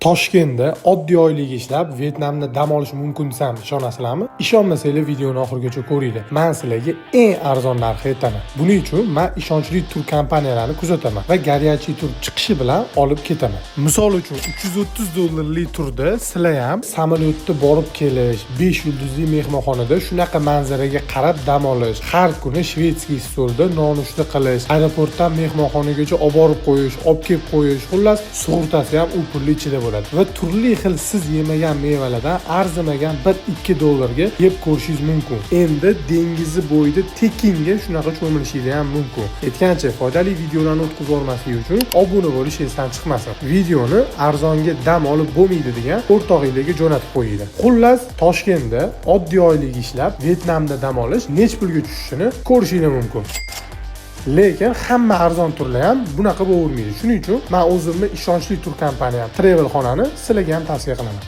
Toshkentda oddiy oylik ishlab Vyetnamda dam olish mumkin desam ishonasizlarmi? Ishonmasanglar videoni oxirigacha ko'ringlar. Men sizlarga eng arzon narxni aytaman. Buning uchun men ishonchli tur kompaniyalarini kuzataman va горячий tur chiqishi bilan olib ketaman. Misol uchun $330 turda sizlar ham samolyotda borib kelish, 5 yulduzli mehmonxonada shunaqa manzaraga qarab dam olish, har kuni shvedskiy stolda nonushta qilish, aeroportdan mehmonxonagacha olib borib qo'yish, olib kelib qo'yish, xullas sug'urtasi ham u pulli ichida bo'ladi. Va turli xil siz yemagan mevalardan arzimagan $1-2 ga yeb ko'rishingiz mumkin. Endi dengizi bo'yida tekinga shunaqa cho'milishingiz ham mumkin. Aytgancha, foydali videolarni o'tkazib olmaslik uchun obuna bo'lish esdan chiqmasin. Videoni arzonga dam olib bo'lmaydi degan o'rtog'ingizga jo'natib qo'yinglar. Xullas, Toshkentda oddiy oylik ishlab Vyetnamda dam olish nech pulga tushishini ko'rishingiz mumkin. Lekin hamma arzon turlar ham bunaqa bo'lavermaydi. Shuning uchun men o'zimni ishonchli tur kompaniyam Travel xonani sizlarga ham tavsiya qilaman.